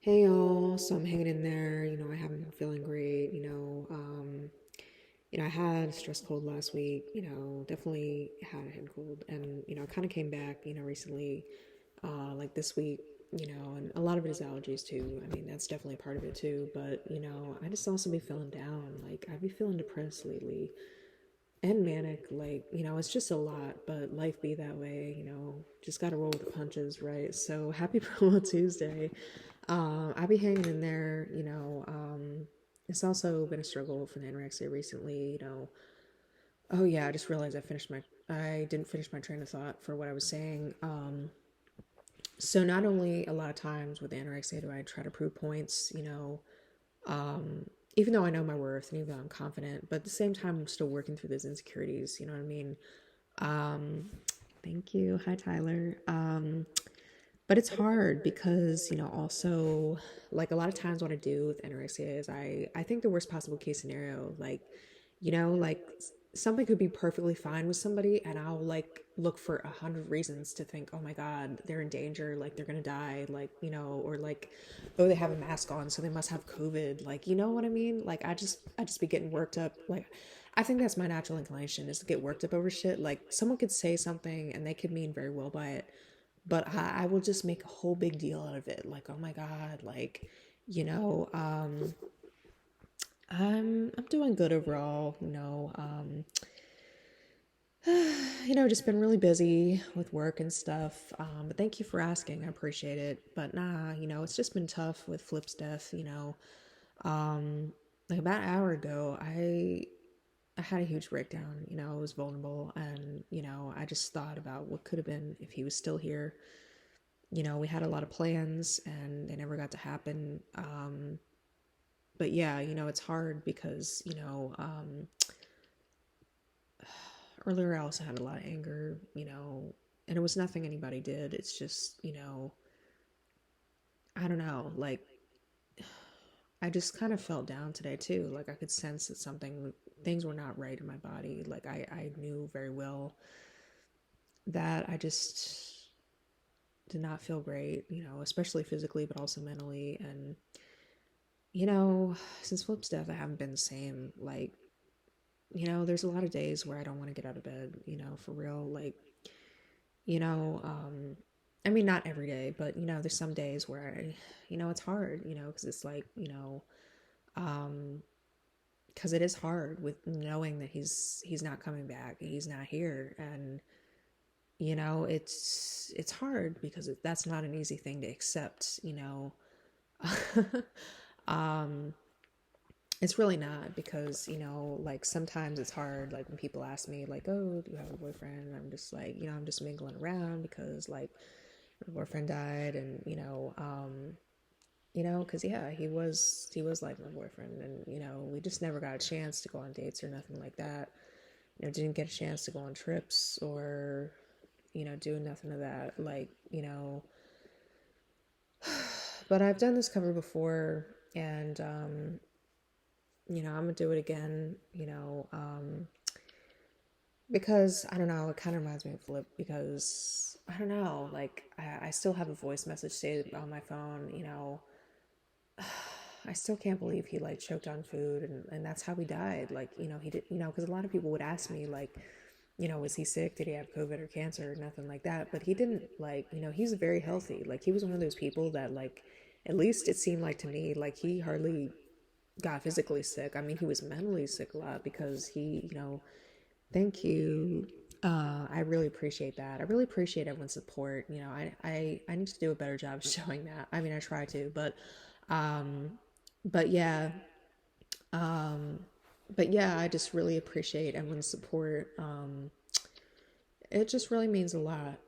Hey y'all, so I'm hanging in there. I haven't been feeling great. I had a stress cold last week. Definitely had a head cold, and I kind of came back. Recently, like this week. And a lot of it is allergies too. I mean, that's definitely part of it too. But I just also be feeling down. Like I be feeling depressed lately and manic. Like it's just a lot. But life be that way. Just gotta roll with the punches, right? So happy Promo Tuesday. I be hanging in there, it's also been a struggle for the anorexia recently, Oh yeah, I just realized I didn't finish my train of thought for what I was saying. So not only a lot of times with anorexia do I try to prove points, even though I know my worth and even though I'm confident, but at the same time I'm still working through those insecurities, you know what I mean? Um, Thank you. Hi Tyler. But it's hard because, also like a lot of times what I do with anorexia is I think the worst possible case scenario, like, like something could be perfectly fine with somebody and I'll like look for 100 reasons to think, oh my God, they're in danger, like they're gonna die, like, or like, oh, they have a mask on, so they must have COVID. Like, you know what I mean? Like I just be getting worked up. Like I think that's my natural inclination is to get worked up over shit. Like someone could say something and they could mean very well by it, but I will just make a whole big deal out of it. Like, oh my God, like, you know, um, I'm doing good overall, just been really busy with work and stuff. But thank you for asking. I appreciate it. But nah, it's just been tough with Flip's death. Um, like about an hour ago, I had a huge breakdown. I was vulnerable and, I just thought about what could have been if he was still here. We had a lot of plans and they never got to happen. But yeah, it's hard because, earlier I also had a lot of anger, and it was nothing anybody did. It's just, I don't know, like I just kind of felt down today too. Like I could sense that things were not right in my body. Like I knew very well that I just did not feel great, especially physically, but also mentally. And since Flip's death, I haven't been the same. Like, there's a lot of days where I don't want to get out of bed, for real. Like, you know, um, I mean, not every day, but, there's some days where it's hard, because it's like, um, because it is hard with knowing that he's not coming back, he's not here, and it's hard because that's not an easy thing to accept. um It's really not because, like sometimes it's hard, like when people ask me, like, oh, do you have a boyfriend? And I'm just like, I'm just mingling around because, like, my boyfriend died, and, because, yeah, he was like my boyfriend, and, we just never got a chance to go on dates or nothing like that. Didn't get a chance to go on trips or, do nothing of that. Like, but I've done this cover before, and, I'm gonna do it again, because I don't know, it kind of reminds me of Flip because I don't know, like I still have a voice message saved on my phone, I still can't believe he like choked on food and that's how he died. Like, he did, because a lot of people would ask me, like, was he sick? Did he have COVID or cancer or nothing like that? But he didn't, like, he's very healthy. Like, he was one of those people that, like, at least it seemed like to me, like, he hardly got physically sick. I mean, he was mentally sick a lot because thank you. I really appreciate that. I really appreciate everyone's support. I need to do a better job showing that. I mean, I try to, um, but yeah, um, but yeah, I just really appreciate everyone's support. It just really means a lot.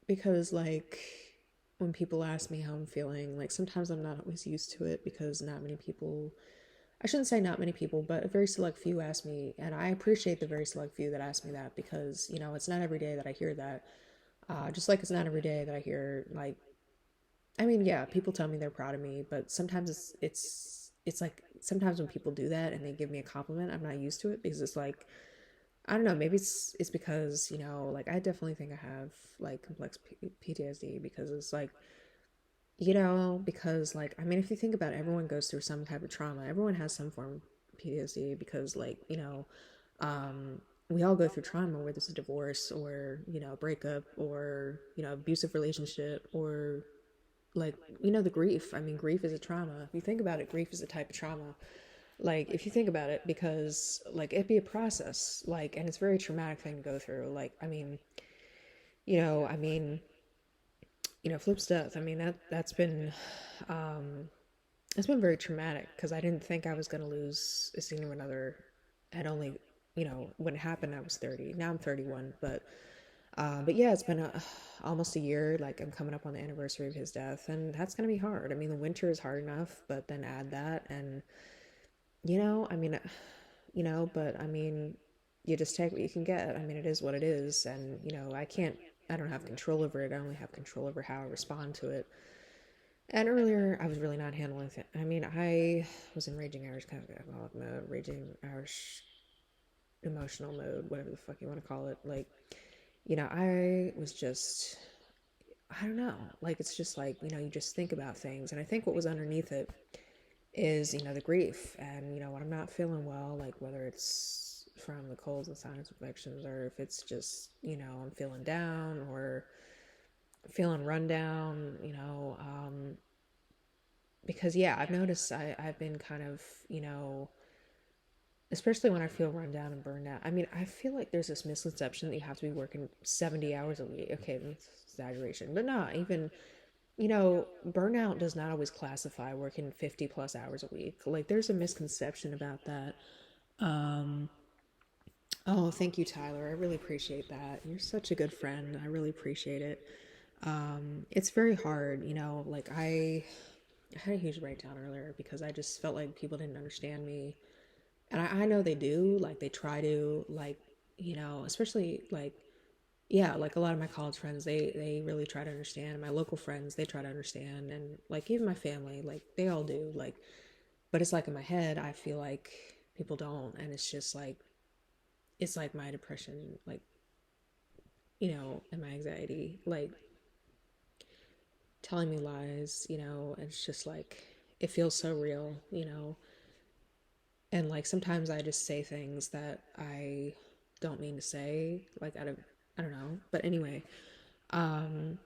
Because like when people ask me how I'm feeling, like sometimes I'm not always used to it because not many people, I shouldn't say not many people, but a very select few ask me, and I appreciate the very select few that ask me that because, it's not every day that I hear that. Just like it's not every day that I hear, like, I mean, yeah, people tell me they're proud of me, but sometimes it's like sometimes when people do that and they give me a compliment, I'm not used to it because it's like I don't know, maybe it's because, like I definitely think I have like complex PTSD because it's like because like, I mean, if you think about it, everyone goes through some type of trauma. Everyone has some form of PTSD because, like, um, we all go through trauma, whether it's a divorce or, a breakup or, abusive relationship or like, the grief. I mean, grief is a trauma. If you think about it, grief is a type of trauma. Like, if you think about it, because like it'd be a process, like, and it's a very traumatic thing to go through. Like, you know, I mean, Flip's death. I mean, um, it's been very traumatic because I didn't think I was gonna lose a significant other. At only, when it happened, I was 30. Now I'm 31, but yeah, it's been almost a year. Like, I'm coming up on the anniversary of his death, and that's gonna be hard. I mean, the winter is hard enough, but then add that, and you know, I mean, but I mean, you just take what you can get. I mean, it is what it is, and I don't have control over it. I only have control over how I respond to it. And earlier, I was really not handling it. I mean, I was in raging Irish kind of alcoholic mode, raging Irish emotional mode, whatever the fuck you want to call it. Like, I was just, I don't know. Like, it's just like, you just think about things. And I think what was underneath it is, the grief. And, when I'm not feeling well, like whether it's from the colds and sinus infections or if it's just, I'm feeling down or feeling run down, because yeah, I've noticed I've been kind of, especially when I feel run down and burned out. I mean, I feel like there's this misconception that you have to be working 70 hours a week. Okay, that's exaggeration, but not even, burnout does not always classify working 50 plus hours a week. Like, there's a misconception about that. Um, oh, thank you, Tyler. I really appreciate that. You're such a good friend. I really appreciate it. It's very hard, like I had a huge breakdown earlier because I just felt like people didn't understand me. And I know they do, like they try to, like, especially like, yeah, like a lot of my college friends, they really try to understand. My local friends, they try to understand, and like even my family, like they all do, like, but it's like in my head, I feel like people don't, and it's like my depression, like, and my anxiety, like telling me lies, and it's just like it feels so real, and like sometimes I just say things that I don't mean to say, like out of, I don't know, but anyway, um,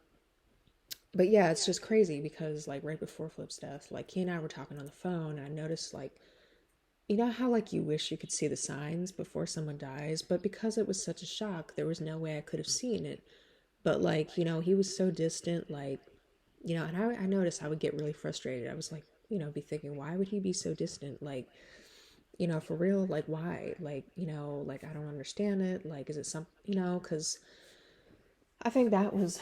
but yeah, it's just crazy because like right before Flip's death, like he and I were talking on the phone, and I noticed like, how like you wish you could see the signs before someone dies, but because it was such a shock, there was no way I could have seen it. But like, he was so distant, like, and I noticed I would get really frustrated. I was like, be thinking, why would he be so distant? Like, for real, like, why? Like, like, I don't understand it. Like, is it some, because I think that was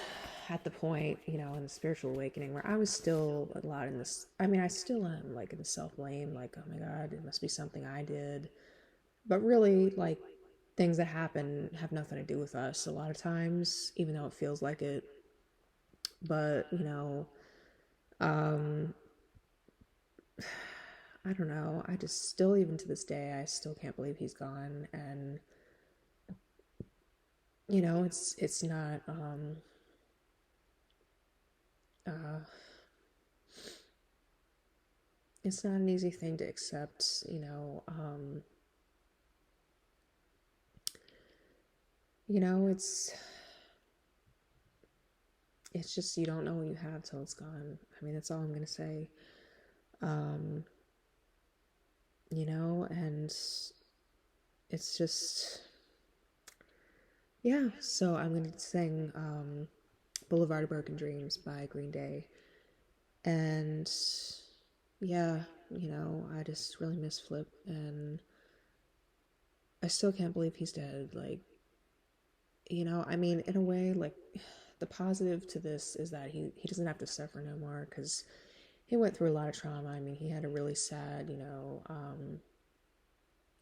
at the point, in the spiritual awakening where I was still a lot in this. I mean, I still am like in the self blame, like, oh my God, it must be something I did. But really, like, things that happen have nothing to do with us a lot of times, even though it feels like it. But, um, I don't know. I just still, even to this day, I still can't believe he's gone. And, it's not, uh, it's not an easy thing to accept, it's just, you don't know what you have till it's gone. I mean, that's all I'm gonna say. Um, and it's just, yeah. So I'm gonna sing Boulevard of Broken Dreams by Green Day. And yeah, I just really miss Flip, and I still can't believe he's dead. Like, I mean, in a way, like, the positive to this is that he doesn't have to suffer no more because he went through a lot of trauma. I mean, he had a really sad,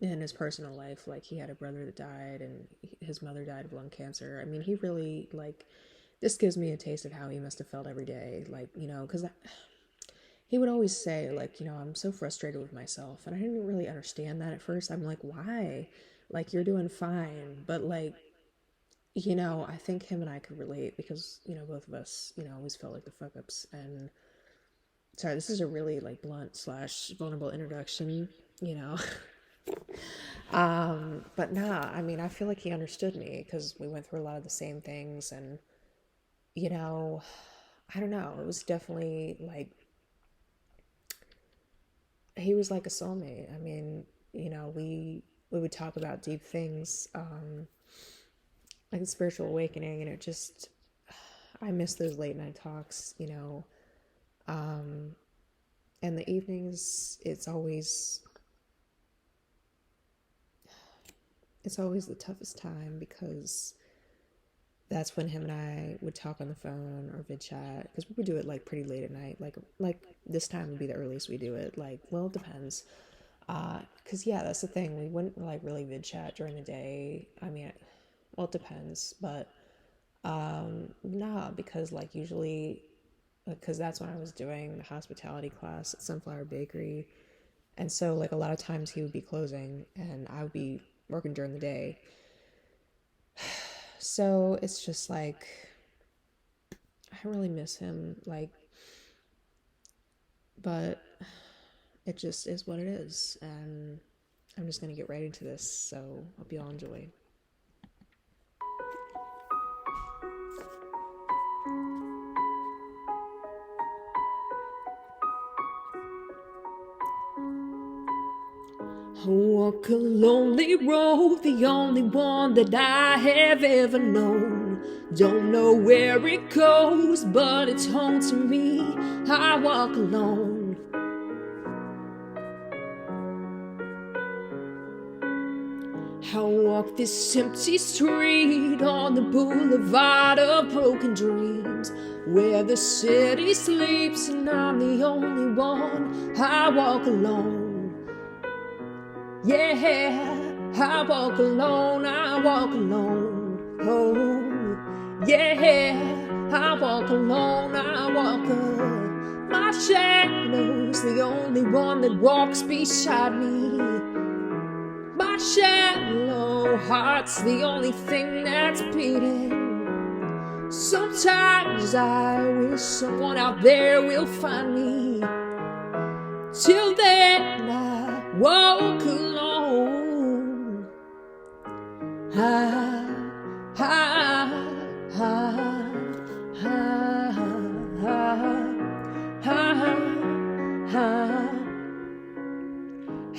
in his personal life, like he had a brother that died and his mother died of lung cancer. I mean, he really, like, this gives me a taste of how he must have felt every day, like, because he would always say, like, I'm so frustrated with myself, and I didn't really understand that at first. I'm like, why? Like, you're doing fine, but like, I think him and I could relate because, both of us, always felt like the fuck ups. And sorry, this is a really like blunt slash vulnerable introduction, you know. But nah, I mean, I feel like he understood me because we went through a lot of the same things, and you know, I don't know, it was definitely like he was like a soulmate. I mean, you know, we would talk about deep things, like the spiritual awakening, and it just I miss those late night talks, you know. And the evenings, it's always the toughest time because that's when him and I would talk on the phone or vid chat, because we would do it like pretty late at night. Like this time would be the earliest we do it. Like, well, it depends. Because yeah, that's the thing. We wouldn't like really vid chat during the day. I mean, well, it depends, but nah, because like usually, because that's when I was doing the hospitality class at Sunflower Bakery, and so like a lot of times he would be closing and I would be working during the day. So it's just like I really miss him, like, but it just is what it is, and I'm just gonna get right into this. So hope you all enjoy. I walk a lonely road, the only one that I have ever known. Don't know where it goes, but it's home to me. I walk alone. I walk this empty street on the boulevard of broken dreams, where the city sleeps and I'm the only one. I walk alone. Yeah, I walk alone, I walk alone. Oh, yeah, I walk alone, I walk alone. My shadow's the only one that walks beside me. My shallow heart's the only thing that's beating. Sometimes I wish someone out there will find me. Till then I walk alone.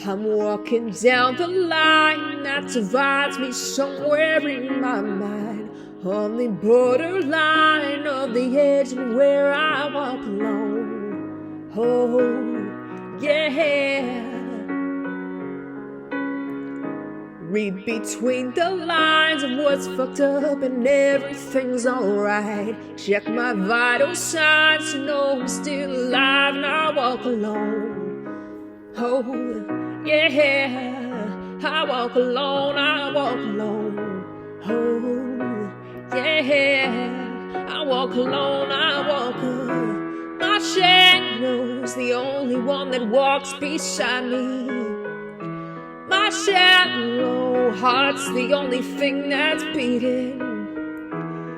I'm walking down the line that divides me somewhere in my mind, on the borderline of the edge and where I walk alone. Oh, yeah. Read between the lines of what's fucked up and everything's alright. Check my vital signs to know I'm still alive, and I walk alone. Oh, yeah, I walk alone, I walk alone. Oh, yeah, I walk alone, I walk alone. My shadow's the only one that walks beside me. My shallow heart's the only thing that's beating.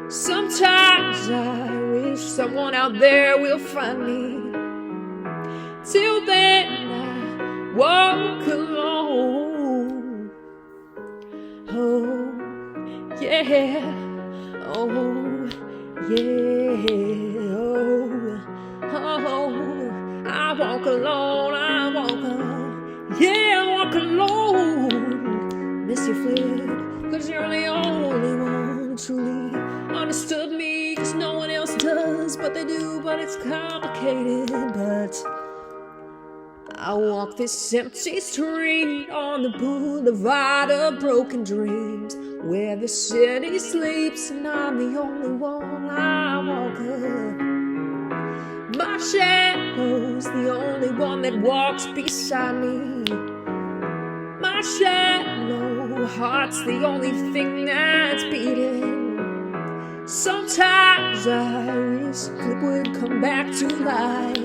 Sometimes I wish someone out there will find me. Till then I walk alone. Oh, yeah. Oh, yeah. Oh, I walk alone, I walk alone. Yeah, I walk alone. Miss you, Flip, 'cause you're the only one who truly understood me. 'Cause no one else does, but they do, but it's complicated. But I walk this empty street on the boulevard of broken dreams, where the city sleeps and I'm the only one. I walk up. My shadow's the only one that walks beside me. My shallow heart's the only thing that's beating. Sometimes I wish Flip would come back to life,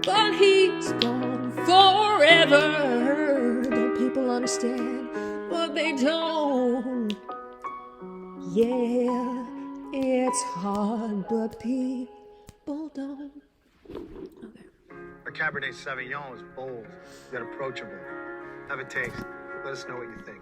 but he's gone forever. Don't people understand? But they don't. Yeah, it's hard, but people don't. Cabernet Sauvignon is bold, yet approachable. Have a taste. Let us know what you think.